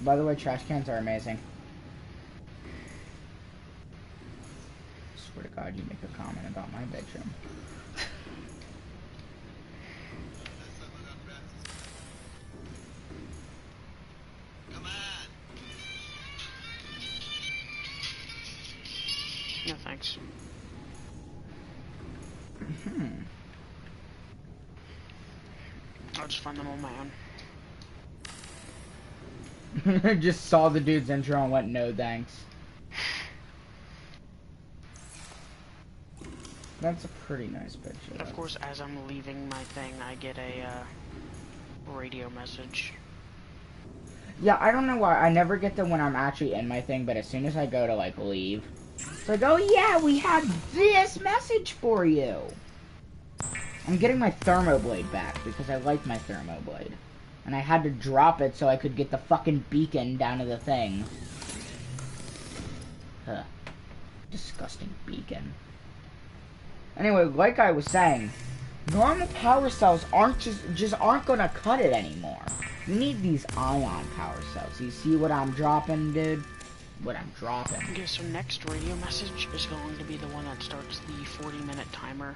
By the way, trash cans are amazing. Swear to God, you make a comment about my bedroom. No thanks. I'll just find them on my own. Just saw the dude's intro and went, no thanks. That's a pretty nice picture. Of course, as I'm leaving my thing, I get a radio message. Yeah, I don't know why. I never get them when I'm actually in my thing, but as soon as I go to, like, leave, it's like, oh yeah, we have this message for you. I'm getting my thermoblade back because I like my thermoblade. And I had to drop it so I could get the fucking beacon down to the thing. Huh. Disgusting beacon. Anyway, like I was saying, normal power cells aren't just aren't gonna cut it anymore. You need these ion power cells. You see what I'm dropping, dude? What I'm dropping. Okay, so next radio message is going to be the one that starts the 40-minute timer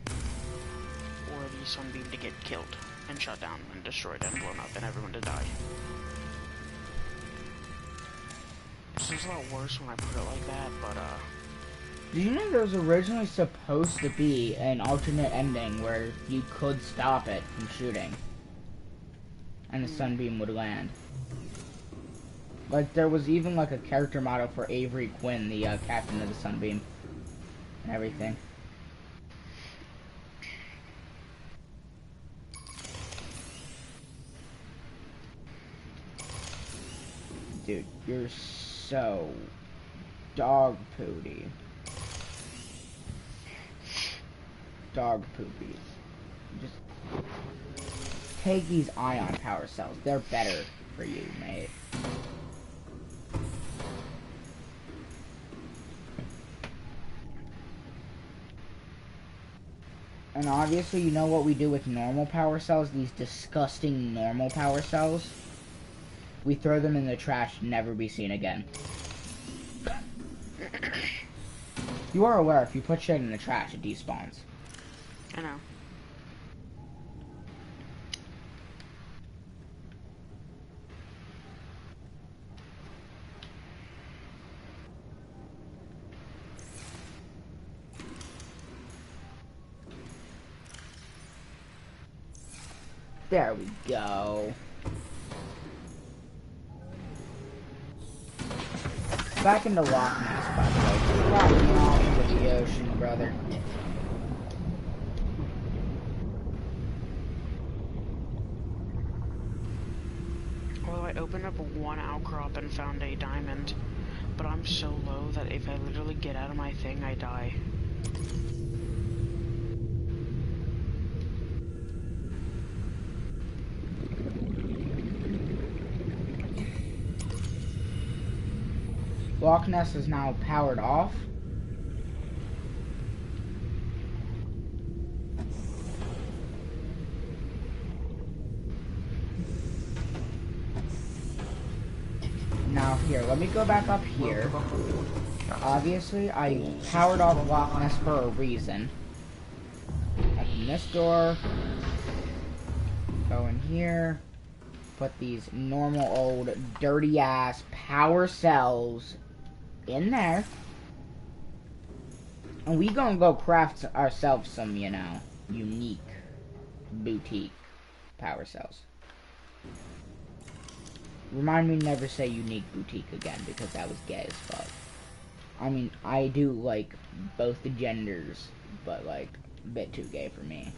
for the sunbeam to get killed and shut down and destroyed and blown up and everyone to die. This is a lot worse when I put it like that, but Did you know there was originally supposed to be an alternate ending where you could stop it from shooting? And the sunbeam would land. Like, there was even, like, a character model for Avery Quinn, the captain of the sunbeam. And everything. Dude, you're so dog pooty. Dog poopy. Just take these ion power cells. They're better for you, mate. And obviously, you know what we do with normal power cells? These disgusting normal power cells? We throw them in the trash, never be seen again. You are aware if you put shit in the trash, it despawns. I know. There we go. Back into Loch Ness, by the way. Drop me off into the ocean, brother. Well, I opened up one outcrop and found a diamond, but I'm so low that if I literally get out of my thing, I die. Loch Ness is now powered off. Now here, let me go back up here. Obviously, I powered off Loch Ness for a reason. Open this door. Go in here. Put these normal old dirty ass power cells in there. And we gonna go craft ourselves some, you know, unique boutique power cells. Remind me never say unique boutique again, because that was gay as fuck. I mean, I do like both the genders, but like a bit too gay for me.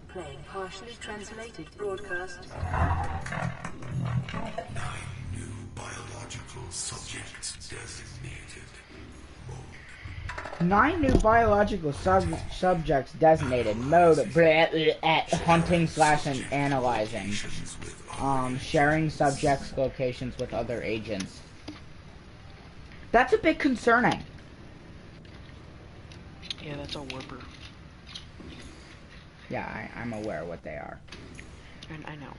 Playing partially translated broadcast. 9 new biological subjects designated. Mode. 9 new biological subjects designated. Mode, hunting / and analyzing. Sharing subjects' locations with other agents. That's a bit concerning. Yeah, that's a warper. Yeah, I'm aware what they are. And I know.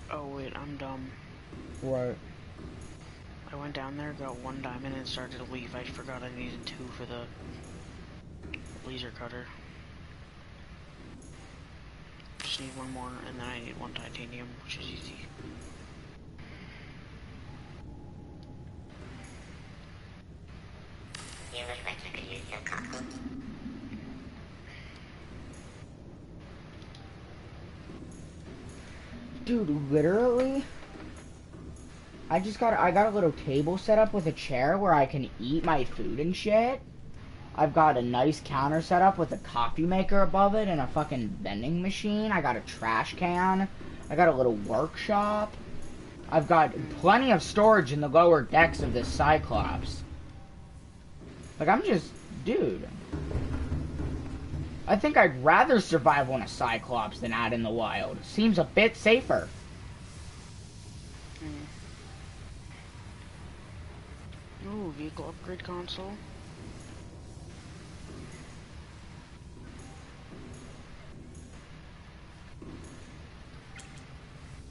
Oh wait, I'm dumb. What? I went down there, got 1 diamond, and started to leave. I forgot I needed 2 for the laser cutter. Just need 1 more, and then I need 1 titanium, which is easy. Dude, literally? I got a little table set up with a chair where I can eat my food and shit. I've got a nice counter set up with a coffee maker above it and a fucking vending machine. I got a trash can. I got a little workshop. I've got plenty of storage in the lower decks of this Cyclops. Like, I'm just... Dude. I think I'd rather survive on a Cyclops than out in the wild. Seems a bit safer. Ooh, vehicle upgrade console.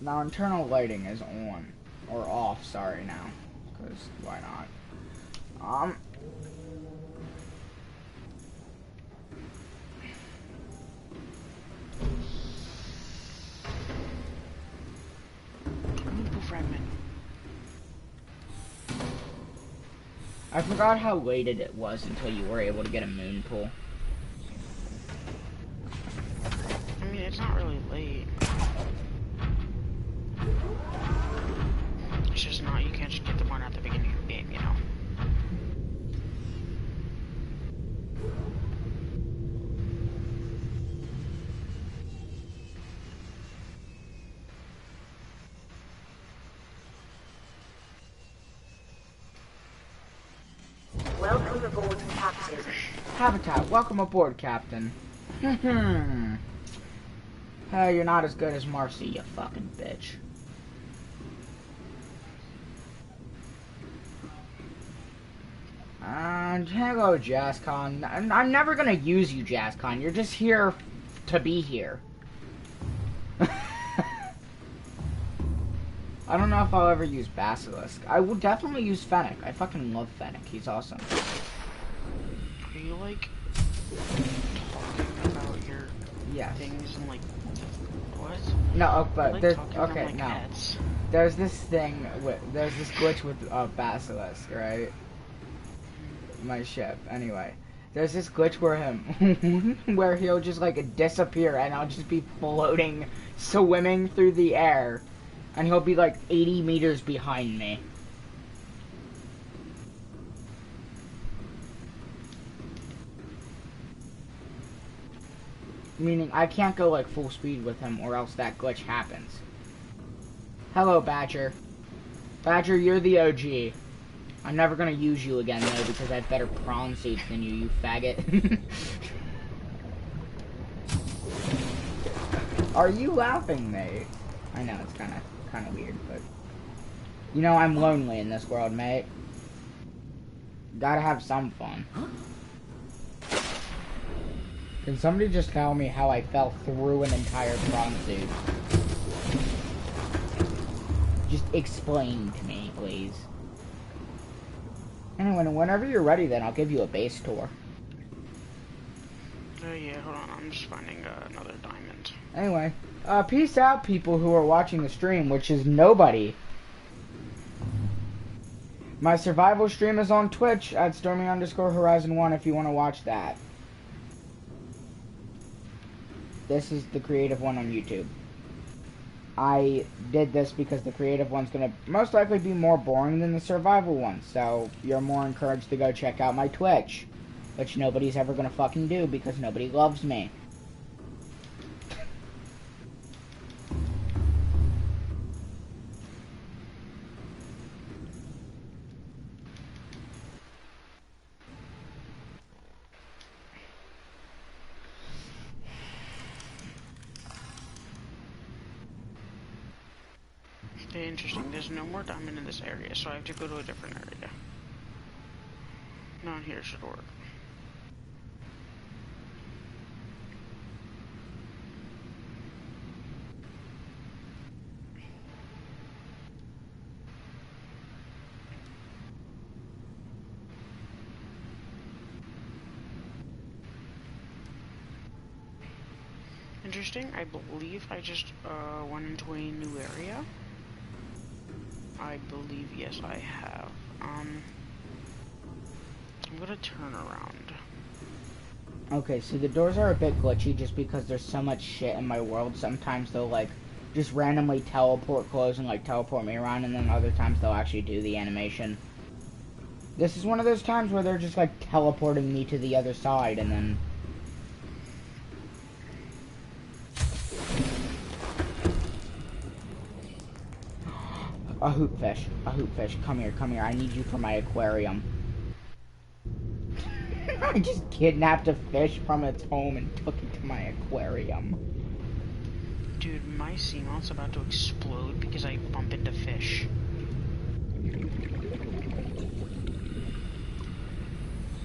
Now, internal lighting is on. Or off, sorry, now. Because, why not? Fragment. I forgot how late it was until you were able to get a moon pool. I mean, it's not really late. It's just not, you can't just get the one at the beginning of the game, you know? Welcome aboard, Captain. Habitat, welcome aboard, Captain. You're not as good as Marcy, you fucking bitch. Hello, JazzCon. I'm never gonna use you, JazzCon. You're just here to be here. I don't know if I'll ever use Basilisk. I will definitely use Fennec. I fucking love Fennec. He's awesome. Are you, like, talking about your things and, like, what? No, but like there's... talking Okay, about, like, no. pets. There's this thing, there's this glitch with Basilisk, right? My ship. Anyway, there's this glitch where he'll just like disappear and I'll just be floating, swimming through the air, and he'll be like 80 meters behind me. Meaning I can't go like full speed with him or else that glitch happens. Hello, Badger. Badger, you're the OG. I'm never gonna use you again, though, because I have better prawn suits than you faggot. Are you laughing, mate? I know, it's kinda weird, but... You know, I'm lonely in this world, mate. Gotta have some fun. Can somebody just tell me how I fell through an entire prawn suit? Just explain to me, please. Anyway, whenever you're ready, then I'll give you a base tour. Yeah, hold on, I'm just finding another diamond. Anyway, peace out, people who are watching the stream, which is nobody. My survival stream is on Twitch at Stormy_Horizon1 if you want to watch that. This is the creative one on YouTube. I did this because the creative one's gonna most likely be more boring than the survival one, so you're more encouraged to go check out my Twitch, which nobody's ever gonna fucking do because nobody loves me. Okay, interesting. There's no more diamond in this area, so I have to go to a different area. Down here should work. Interesting. I believe I just went into a new area. I believe, yes, I have. I'm gonna turn around. Okay, so the doors are a bit glitchy just because there's so much shit in my world. Sometimes they'll, like, just randomly teleport close and like teleport me around, and then other times they'll actually do the animation. This is one of those times where they're just like teleporting me to the other side, and then a hoopfish, come here, I need you for my aquarium. I just kidnapped a fish from its home and took it to my aquarium. Dude, my seamount's about to explode because I bump into fish.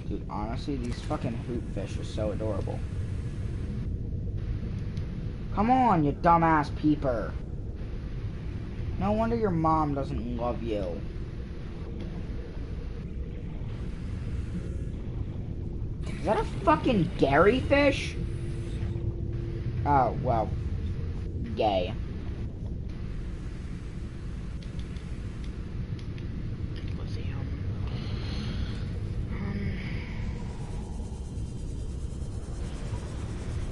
Dude, honestly, these fucking hoopfish are so adorable. Come on, you dumbass peeper. No wonder your mom doesn't love you. Is that a fucking Gary fish? Oh, well. Gay.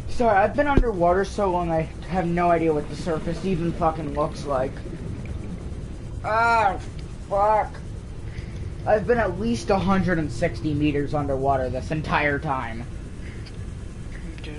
Sorry, I've been underwater so long I have no idea what the surface even fucking looks like. Ah, fuck. I've been at least 160 meters underwater this entire time. Okay.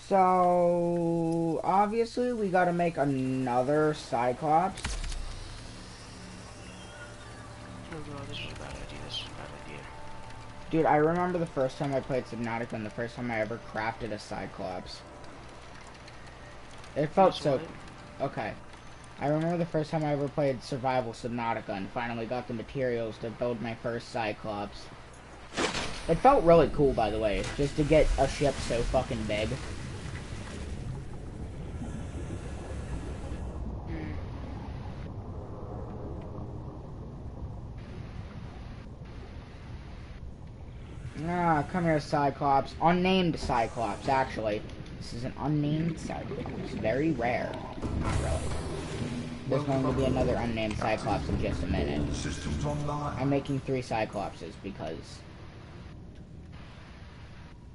So, obviously, we gotta make another Cyclops. Oh god, this was a bad idea, Dude, I remember the first time I played Subnautica and the first time I ever crafted a Cyclops. It felt so... Okay. I remember the first time I ever played Survival Subnautica and finally got the materials to build my first Cyclops. It felt really cool, by the way, just to get a ship so fucking big. Ah, come here, Cyclops. Unnamed Cyclops, actually. This is an unnamed Cyclops. Very rare. Not really. There's going to be another unnamed Cyclops in just a minute. I'm making 3 Cyclopses because...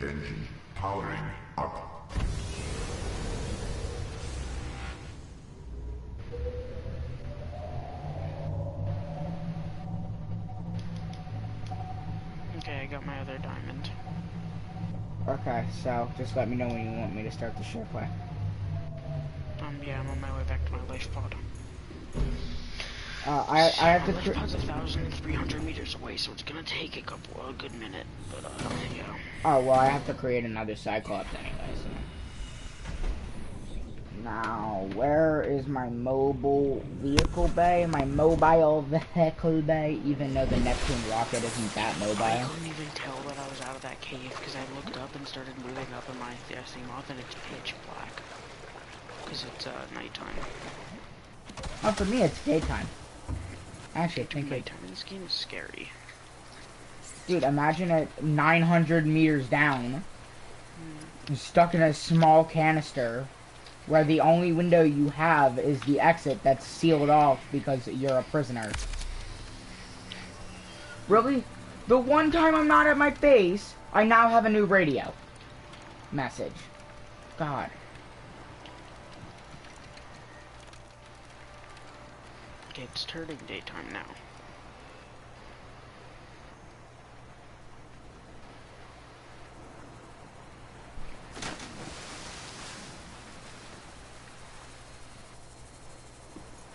Engine powering up. Okay, I got my other diamond. Okay, so just let me know when you want me to start the ship way. Yeah, I'm on my way back to my life pod. I have to... My life pod's 1,300 meters away, so it's gonna take a good minute, but, yeah. Oh, well, I have to create another Cyclops anyway, so... Now, where is my mobile vehicle bay? My mobile vehicle bay, even though the Neptune rocket isn't that mobile. I couldn't even tell that I was out of that cave, because I looked up and started moving up in my Seamoth, and it's pitch black. Because it's, nighttime. Oh, for me, it's daytime. Actually, I think nighttime in this game is scary. Dude, imagine it 900 meters down. You're stuck in a small canister where the only window you have is the exit that's sealed off because you're a prisoner. Really? The one time I'm not at my base, I now have a new radio message. God. It's turning daytime now.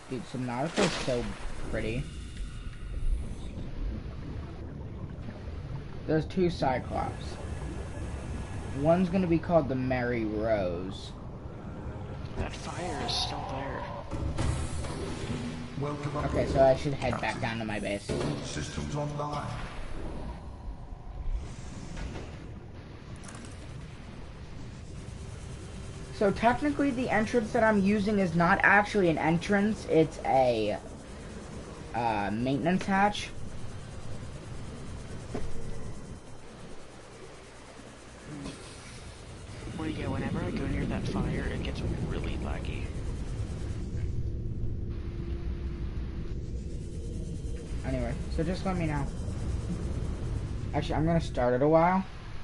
Dude, Subnautica is so pretty. There's 2 Cyclops. One's gonna be called the Mary Rose. That fire is still there. Okay, so I should head back down to my base. Systems online. So technically the entrance that I'm using is not actually an entrance, it's a maintenance hatch. Well, yeah, whenever I go near that fire, it gets really laggy. Anyway, so just let me know. Actually, I'm gonna start it a while.